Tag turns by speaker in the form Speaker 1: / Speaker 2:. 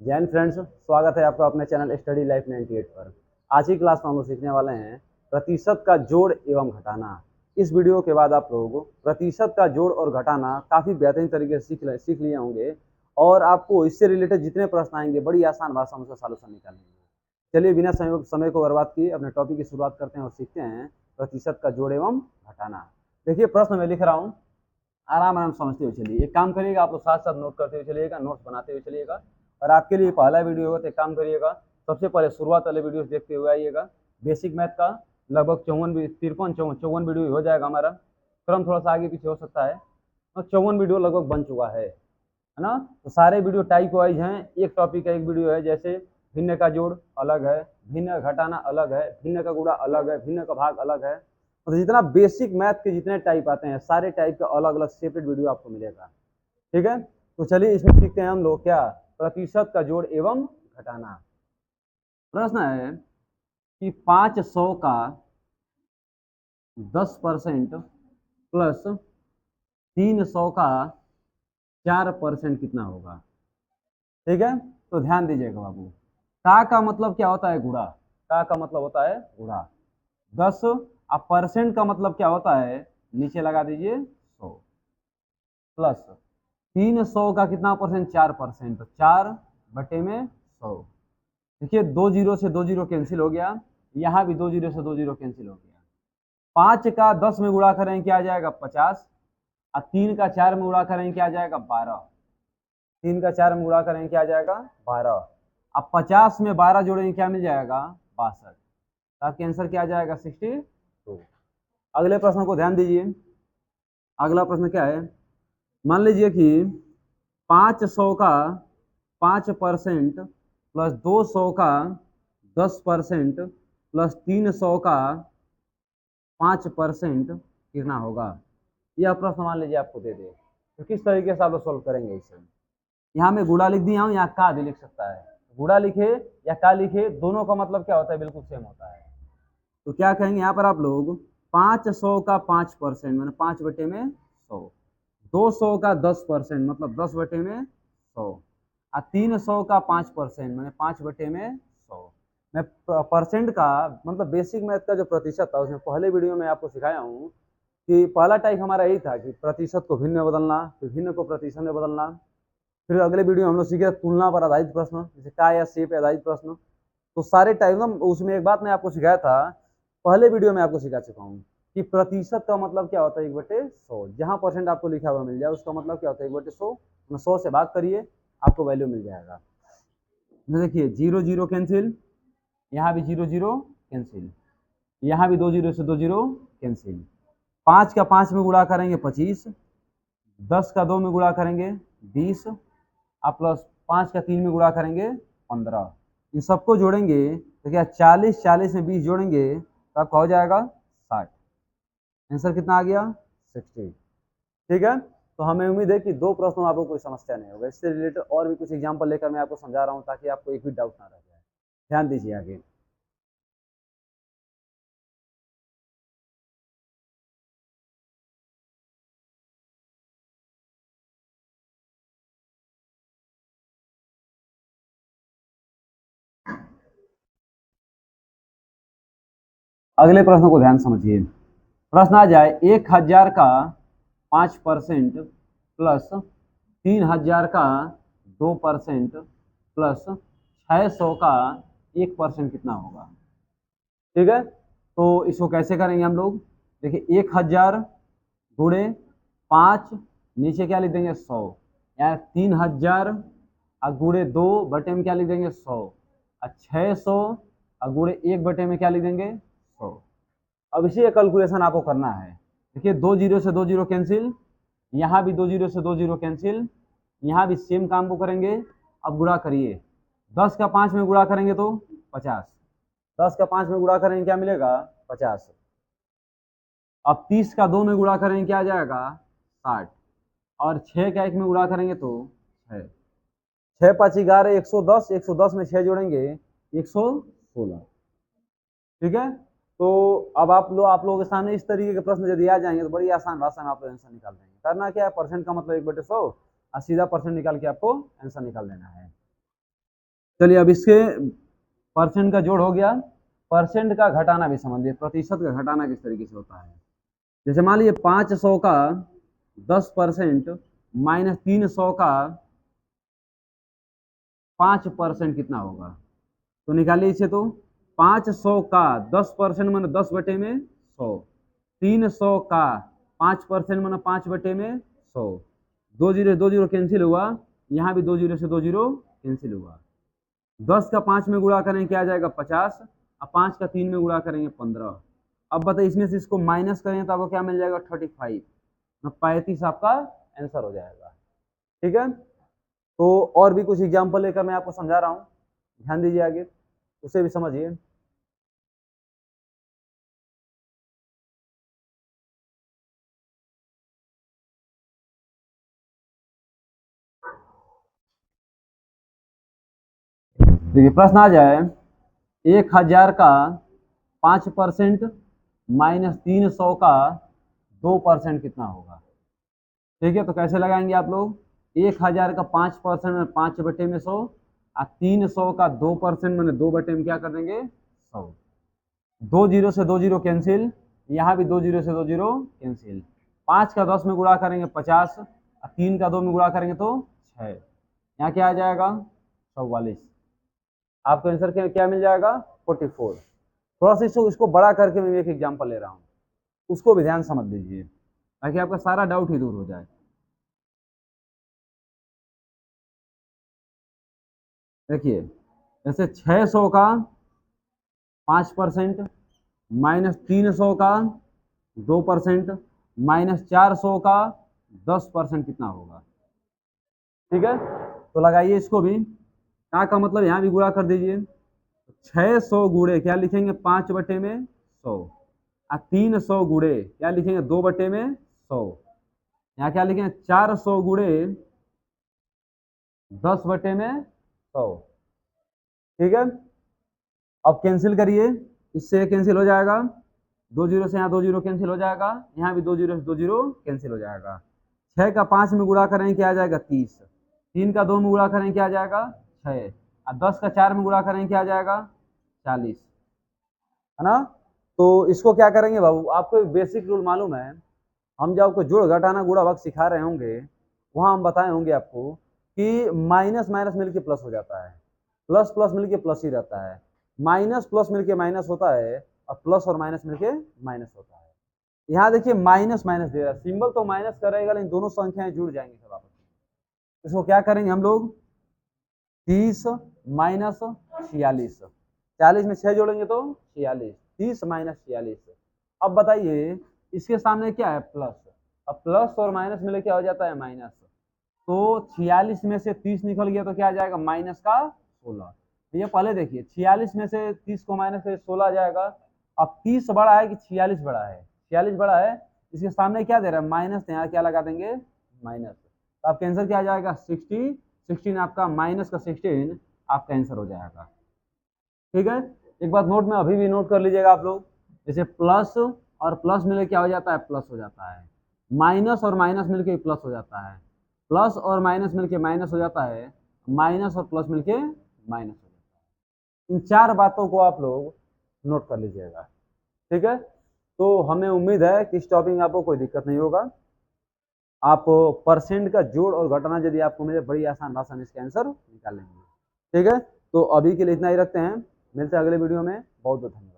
Speaker 1: जय हिंद फ्रेंड्स, स्वागत है आपका अपने चैनल स्टडी लाइफ 98 पर। आज की क्लास में हम लोग सीखने वाले हैं प्रतिशत का जोड़ एवं घटाना। इस वीडियो के बाद आप लोग प्रतिशत का जोड़ और घटाना काफ़ी बेहतरीन तरीके से सीख लिए होंगे और आपको इससे रिलेटेड जितने प्रश्न आएंगे बड़ी आसान भाषा में उसका सॉल्यूशन निकालेंगे। चलिए बिना समय को बर्बाद किए अपने टॉपिक की शुरुआत करते हैं और सीखते हैं प्रतिशत का जोड़ एवं घटाना। देखिए प्रश्न मैं लिख रहा हूँ, आराम आराम समझते हुए चलिए। एक काम करिएगा, आप लोग साथ साथ नोट करते हुए चलिएगा, नोट्स बनाते हुए चलिएगा। और आपके लिए पहला वीडियो होगा तो एक काम करिएगा, सबसे पहले शुरुआत वाले वीडियो देखते हुए आइएगा। बेसिक मैथ का लगभग 54 वीडियो हो जाएगा हमारा। क्रम थोड़ा सा आगे पीछे हो सकता है, तो 54 वीडियो लगभग बन चुका है ना। तो सारे वीडियो टाइप वाइज हैं, एक टॉपिक का एक वीडियो है। जैसे भिन्न का जोड़ अलग है, भिन्न घटाना अलग है, भिन्न का गुणा अलग है, भिन्न का भाग अलग है। तो जितना बेसिक मैथ के जितने टाइप आते हैं सारे टाइप का अलग अलग सेपरेट वीडियो आपको मिलेगा। ठीक है, तो चलिए इसमें सीखते हैं हम लोग क्या, प्रतिशत का जोड़ एवं घटाना। प्रश्न है कि 500 का 10% प्लस 300 का 4% कितना होगा। ठीक है, तो ध्यान दीजिएगा बाबू। का मतलब क्या होता है, गुणा। का मतलब होता है गुणा। 10 अब परसेंट का मतलब क्या होता है, नीचे लगा दीजिए 100, प्लस 300 का कितना परसेंट, 4%, तो 4/100। देखिए 2 जीरो से 2 जीरो कैंसिल हो गया, यहाँ भी 2 जीरो से 2 जीरो कैंसिल हो गया। 5 का 10 में गुणा करें क्या आ जाएगा, 50। और 3 का 4 में गुणा करें क्या आ जाएगा, 12। 3 का 4 में गुणा करें क्या आ जाएगा, 12। अब 50 में 12 जोड़ेंगे क्या मिल जाएगा, 62। ताकि आंसर क्या आ जाएगा, 62। अगले प्रश्न को ध्यान दीजिए। अगला प्रश्न क्या है, मान लीजिए कि 500 का 5% प्लस 200 का 10% प्लस 300 का 5% कितना होगा। यह प्रश्न मान लीजिए आपको दे दे, तो किस तरीके से आप लोग सोल्व करेंगे इसे। यहाँ में गुणा लिख दिया हूँ, यहाँ का भी लिख सकता है। गुणा लिखे या का लिखे, दोनों का मतलब क्या होता है, बिल्कुल सेम होता है। तो क्या कहेंगे यहाँ पर आप लोग, 500 का 5% मैंने 5/100, 200 का 10% मतलब 10/100, और 300 का 5% मैंने 5/100। मैं परसेंट का मतलब बेसिक मैथ का जो प्रतिशत था उसमें पहले वीडियो में आपको सिखाया हूँ कि पहला टाइप हमारा यही था कि प्रतिशत को भिन्न में बदलना, फिर भिन्न को प्रतिशत में बदलना। फिर अगले वीडियो हम लोग सीखे तुलना पर आधारित प्रश्न, जैसे का या से पे आधारित प्रश्न। तो सारे टाइप ना, उसमें एक बात मैं आपको सिखाया था, पहले वीडियो में आपको सिखा चुका हूँ कि प्रतिशत का मतलब क्या होता है, 1/100। जहाँ परसेंट आपको लिखा हुआ मिल जाए उसका मतलब क्या होता है, 1/100। 100 से भाग करिए, आपको वैल्यू मिल जाएगा। देखिए 0 0 कैंसिल, यहाँ भी 0 0 कैंसिल, यहाँ भी 2 जीरो से 2 जीरो कैंसिल। 5 का 5 में गुणा करेंगे 25, 10 का 2 में गुणा करेंगे 20, और प्लस 5 का 3 में गुणा करेंगे 15। इन सबको जोड़ेंगे तो क्या 40 40 में 20 जोड़ेंगे तो आपका हो जाएगा 60। आंसर कितना आ गया, 60। ठीक है, तो हमें उम्मीद है कि दो प्रश्नों में आपको कोई समस्या नहीं होगा। इससे रिलेटेड और भी कुछ एग्जाम्पल लेकर मैं आपको समझा रहा हूँ ताकि आपको एक भी डाउट ना रह जाए। ध्यान दीजिए आगे। अगले प्रश्न को ध्यान समझिए। प्रश्न आ जाए, 1000 का 5% प्लस 3000 का 2% प्लस 600 का 1% कितना होगा। ठीक है, तो इसको कैसे करेंगे हम लोग। देखिए 1000 गुणे 5, नीचे क्या लिख देंगे 100, या 3000 गुणे 2 बटे में क्या लिख देंगे 100, और 600 गुणे 1 बटे में क्या लिख देंगे 100। अब इसी कैलकुलेशन आपको करना है। देखिए 2 जीरो से 2 जीरो कैंसिल, यहाँ भी 2 जीरो से 2 जीरो कैंसिल, यहाँ भी सेम काम को करेंगे। अब गुणा करिए, 10 का 5 में गुणा करेंगे तो 50, 10 का 5 में गुणा करेंगे क्या मिलेगा, 50। अब 30 का 2 में गुणा करेंगे क्या आ जाएगा, 60। और 6 का 1 में गुणा करेंगे तो 6। 6 5 11, 110, 110 में 6 जोड़ेंगे 116। ठीक है, तो अब आप लोगों के सामने इस तरीके के प्रश्न यदि आ जाएंगे तो बड़ी आसान भाषा में आप लोग आंसर निकाल देंगे। करना क्या है, परसेंट का मतलब 1/100 और सीधा परसेंट निकाल के आपको आंसर निकाल देना है। चलिए अब इसके परसेंट का जोड़ हो गया, परसेंट का घटाना भी समझिए, प्रतिशत का घटाना किस तरीके से होता है। जैसे मान लीजिए 500 का 10% माइनस 300 का 5% कितना होगा, तो निकालिए इसे। तो 500 का 10% मैंने 10/100, 300 का 5% मैंने 5/100, 2 जीरो कैंसिल हुआ, यहाँ भी 2 जीरो से 2 जीरो कैंसिल हुआ। 10 का 5 में गुणा करेंगे क्या आ जाएगा 50, अब 5 का 3 में गुणा करेंगे 15। अब बताइए इसमें से इसको माइनस करेंगे तो आपको क्या मिल जाएगा 35, 35 आपका आंसर हो जाएगा। ठीक है, तो और भी कुछ एग्जाम्पल लेकर मैं आपको समझा रहा हूँ, ध्यान दीजिए आगे, उसे भी समझिए। देखिए प्रश्न आ जाए 1000 का 5% माइनस 300 का 2% कितना होगा। ठीक है, तो कैसे लगाएंगे आप लोग, 1000 का 5% में 5/100 और 300 का 2% मैंने 2/में क्या कर देंगे 100, 2 जीरो से 2 जीरो कैंसिल, यहाँ भी 2 जीरो से 2 जीरो कैंसिल, 5 का 10 में गुणा करेंगे 50 और 3 का 2 में गुणा करेंगे तो 6, यहाँ क्या आ जाएगा 44। आपको आंसर क्या क्या मिल जाएगा 44। थोड़ा सा इसको बड़ा करके मैं एक एग्जाम्पल ले रहा हूँ, उसको भी ध्यान समझ लीजिए ताकि आपका सारा डाउट ही दूर हो जाए। देखिए जैसे 600 का 5% माइनस 300 का 2% माइनस 400 का 10% कितना होगा। ठीक है, तो लगाइए इसको भी, क्या का मतलब यहाँ भी गुणा कर दीजिए। 600 गुणे क्या लिखेंगे 5/100 और 300 गुणे क्या लिखेंगे 2/100, यहाँ क्या लिखेंगे 400 गुणे 10/100। ठीक है, अब कैंसिल करिए, इससे कैंसिल हो जाएगा, 2 जीरो से यहाँ 2 जीरो कैंसिल हो जाएगा, यहाँ भी 2 जीरो से 2 जीरो कैंसिल हो जाएगा। 6 का 5 में गुणा करेंगे क्या आ जाएगा 30, 3 का 2 में गुणा करेंगे क्या आ जाएगा 6 और 10 का 4 में गुणा करेंगे क्या आ जाएगा 40, है ना। तो इसको क्या करेंगे बाबू, आपको एक बेसिक रूल मालूम है, हम जब आपको जोड़ घटाना गुणा भाग सिखा रहे होंगे वहां हम बताए होंगे आपको कि माइनस माइनस मिलके प्लस हो जाता है, प्लस प्लस मिलके प्लस ही रहता है, माइनस प्लस मिलके माइनस होता है और प्लस और माइनस मिलके माइनस होता है। यहाँ देखिए माइनस माइनस दे रहा है, सिंबल तो माइनस करेगा लेकिन दोनों संख्याएं जुड़ जाएंगी सब आपस में। इसको क्या करेंगे हम लोग 30 माइनस 46, 40 में 6 जोड़ेंगे तो 46, 30 माइनस 46। अब बताइए इसके सामने क्या है प्लस, अब प्लस और माइनस मिले क्या हो जाता है माइनस, तो 46 में से 30 निकल गया तो क्या आ जाएगा माइनस का 16। ये पहले देखिए 46 में से 30 को माइनस करके 16 आ जाएगा। अब 30 बड़ा है कि 46 बड़ा है, 46 बड़ा है, इसके सामने क्या दे रहा है माइनस, यहाँ क्या लगा देंगे माइनस, तो आपका आंसर क्या आ जाएगा 60, 16 आपका माइनस का 16 आपका आंसर हो जाएगा। ठीक है, एक बात नोट में अभी भी नोट कर लीजिएगा आप लोग, जैसे प्लस और प्लस मिलके क्या हो जाता है प्लस हो जाता है, माइनस और माइनस मिलके प्लस हो जाता है, प्लस और माइनस मिलके माइनस हो जाता है, माइनस और प्लस मिलके माइनस हो जाता है। इन चार बातों को आप लोग नोट कर लीजिएगा। ठीक है, तो हमें उम्मीद है कि इस टॉपिक में आपको कोई दिक्कत नहीं होगा। आप परसेंट का जोड़ और घटाना यदि आपको मिले बड़ी आसान भाषा में इसके आंसर निकाल लेंगे। ठीक है, तो अभी के लिए इतना ही रखते हैं, मिलते हैं अगले वीडियो में। बहुत बहुत धन्यवाद।